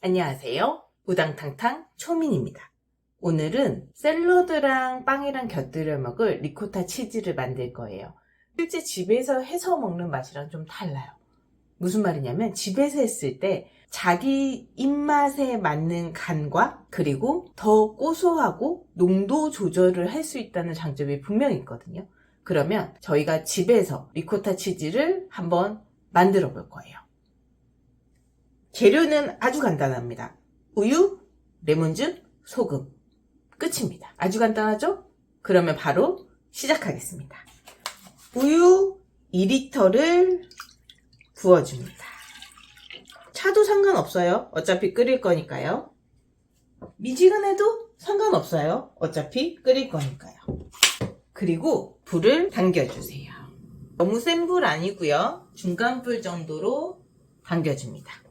안녕하세요. 우당탕탕 초민입니다. 오늘은 샐러드랑 빵이랑 곁들여 먹을 리코타 치즈를 만들 거예요. 실제 집에서 해서 먹는 맛이랑 좀 달라요. 무슨 말이냐면 집에서 했을 때 자기 입맛에 맞는 간과 그리고 더 고소하고 농도 조절을 할 수 있다는 장점이 분명히 있거든요. 그러면 저희가 집에서 리코타 치즈를 한번 만들어 볼 거예요. 재료는 아주 간단합니다. 우유, 레몬즙, 소금. 끝입니다. 아주 간단하죠? 그러면 바로 시작하겠습니다. 우유 2리터를 부어줍니다. 차도 상관없어요. 어차피 끓일 거니까요. 미지근해도 상관없어요. 어차피 끓일 거니까요. 그리고 불을 당겨주세요. 너무 센 불 아니고요. 중간 불 정도로 당겨줍니다.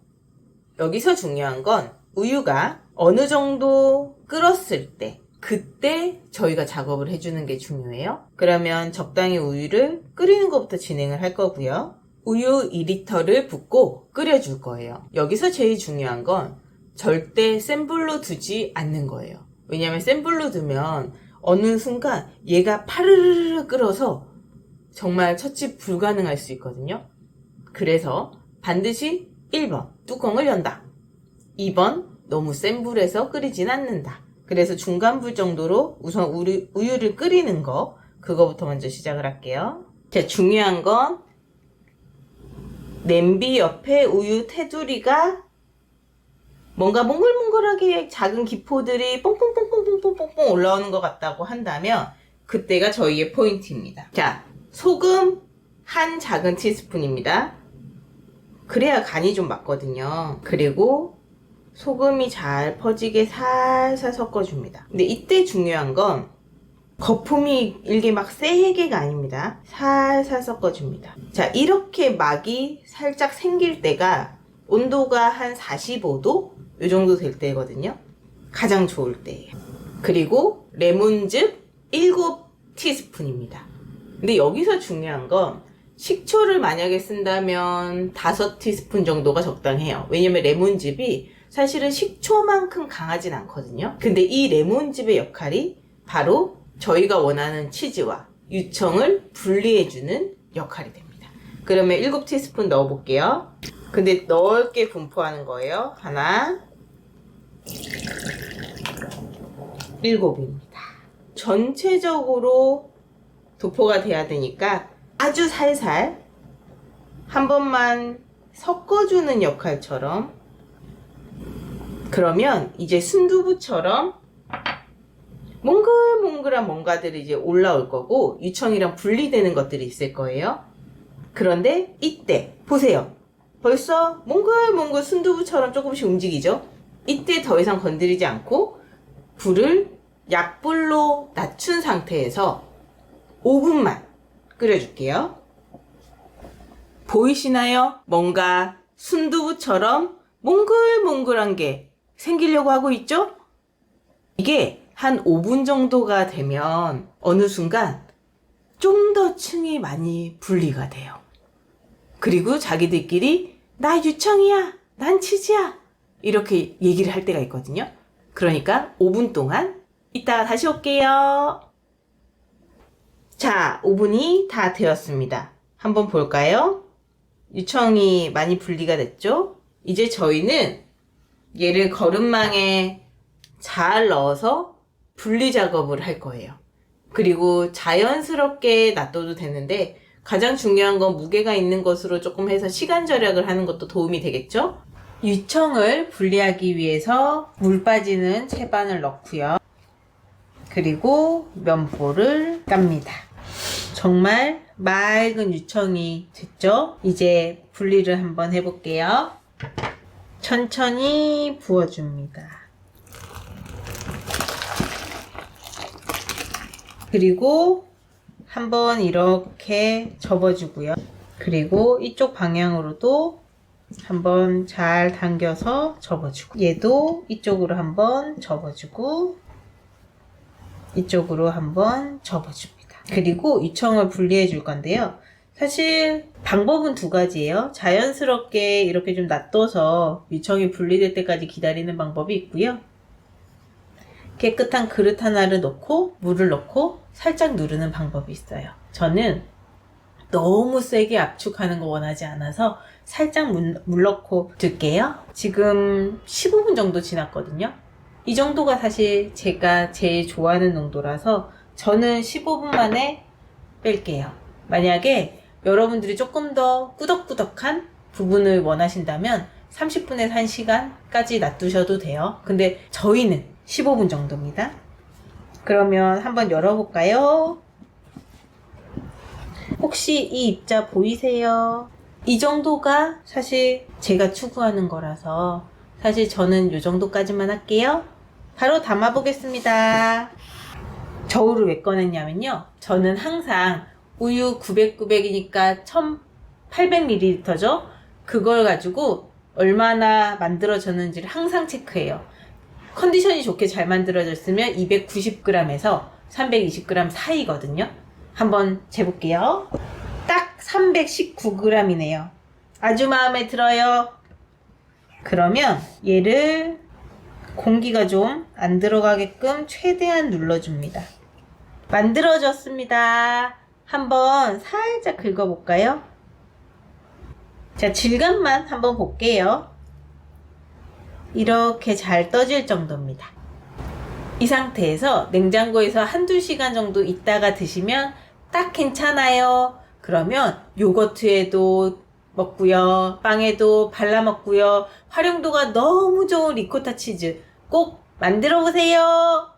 여기서 중요한 건 우유가 어느 정도 끓었을 때 그때 저희가 작업을 해주는 게 중요해요. 그러면 적당히 우유를 끓이는 것부터 진행을 할 거고요. 우유 2리터를 붓고 끓여줄 거예요. 여기서 제일 중요한 건 절대 센 불로 두지 않는 거예요. 왜냐하면 센 불로 두면 어느 순간 얘가 파르르 끓어서 정말 처치 불가능할 수 있거든요. 그래서 반드시 1번 뚜껑을 연다. 2번 너무 센 불에서 끓이진 않는다. 그래서 중간 불 정도로 우선 우유를 끓이는 거 그거부터 먼저 시작을 할게요. 자, 중요한 건 냄비 옆에 우유 테두리가 뭔가 몽글몽글하게 작은 기포들이 뽕뽕뽕뽕뽕뽕뽕 올라오는 것 같다고 한다면 그때가 저희의 포인트입니다. 자, 소금 한 작은 티스푼입니다. 그래야 간이 좀 맞거든요. 그리고 소금이 잘 퍼지게 살살 섞어줍니다. 근데 이때 중요한 건 거품이 일게 막 세게가 아닙니다. 살살 섞어줍니다. 자, 이렇게 막이 살짝 생길 때가 온도가 한 45도? 이 정도 될 때거든요. 가장 좋을 때예요. 그리고 레몬즙 7티스푼입니다. 근데 여기서 중요한 건 식초를 만약에 쓴다면 5티스푼 정도가 적당해요. 왜냐면 레몬즙이 사실은 식초만큼 강하진 않거든요. 근데 이 레몬즙의 역할이 바로 저희가 원하는 치즈와 유청을 분리해주는 역할이 됩니다. 그러면 7티스푼 넣어볼게요. 근데 넓게 분포하는 거예요. 하나, 7입니다. 전체적으로 도포가 돼야 되니까 아주 살살 한 번만 섞어주는 역할처럼. 그러면 이제 순두부처럼 몽글몽글한 뭔가들이 이제 올라올 거고 유청이랑 분리되는 것들이 있을 거예요. 그런데 이때 보세요. 벌써 몽글몽글 순두부처럼 조금씩 움직이죠. 이때 더 이상 건드리지 않고 불을 약불로 낮춘 상태에서 5분만 끓여줄게요. 보이시나요? 뭔가 순두부처럼 몽글몽글한 게 생기려고 하고 있죠? 이게 한 5분 정도가 되면 어느 순간 좀 더 층이 많이 분리가 돼요. 그리고 자기들끼리 나 유청이야, 난 치즈야 이렇게 얘기를 할 때가 있거든요. 그러니까 5분 동안 이따가 다시 올게요. 자, 5분이 다 되었습니다. 한번 볼까요? 유청이 많이 분리가 됐죠? 이제 저희는 얘를 거름망에 잘 넣어서 분리 작업을 할 거예요. 그리고 자연스럽게 놔둬도 되는데 가장 중요한 건 무게가 있는 것으로 조금 해서 시간 절약을 하는 것도 도움이 되겠죠? 유청을 분리하기 위해서 물 빠지는 채반을 넣고요. 그리고 면보를 깝니다. 정말 맑은 유청이 됐죠? 이제 분리를 한번 해볼게요. 천천히 부어줍니다. 그리고 한번 이렇게 접어주고요. 그리고 이쪽 방향으로도 한번 잘 당겨서 접어주고 얘도 이쪽으로 한번 접어주고 이쪽으로 한번 접어줍니다. 그리고 유청을 분리해 줄 건데요. 사실 방법은 두 가지예요. 자연스럽게 이렇게 좀 놔둬서 유청이 분리될 때까지 기다리는 방법이 있고요. 깨끗한 그릇 하나를 넣고 물을 넣고 살짝 누르는 방법이 있어요. 저는 너무 세게 압축하는 거 원하지 않아서 살짝 물 넣고 둘게요. 지금 15분 정도 지났거든요. 이 정도가 사실 제가 제일 좋아하는 농도라서 저는 15분 만에 뺄게요. 만약에 여러분들이 조금 더 꾸덕꾸덕한 부분을 원하신다면 30분에서 1시간까지 놔두셔도 돼요. 근데 저희는 15분 정도입니다. 그러면 한번 열어볼까요? 혹시 이 입자 보이세요? 이 정도가 사실 제가 추구하는 거라서 사실 저는 이 정도까지만 할게요. 바로 담아보겠습니다. 저울을 왜 꺼냈냐면요. 저는 항상 우유 900이니까 1800ml죠. 그걸 가지고 얼마나 만들어졌는지를 항상 체크해요. 컨디션이 좋게 잘 만들어졌으면 290g에서 320g 사이거든요. 한번 재볼게요. 딱 319g이네요. 아주 마음에 들어요. 그러면 얘를 공기가 좀 안 들어가게끔 최대한 눌러줍니다. 만들어졌습니다. 한번 살짝 긁어볼까요? 자, 질감만 한번 볼게요. 이렇게 잘 떠질 정도입니다. 이 상태에서 냉장고에서 한두 시간 정도 있다가 드시면 딱 괜찮아요. 그러면 요거트에도 먹고요. 빵에도 발라 먹고요. 활용도가 너무 좋은 리코타 치즈 꼭 만들어 보세요.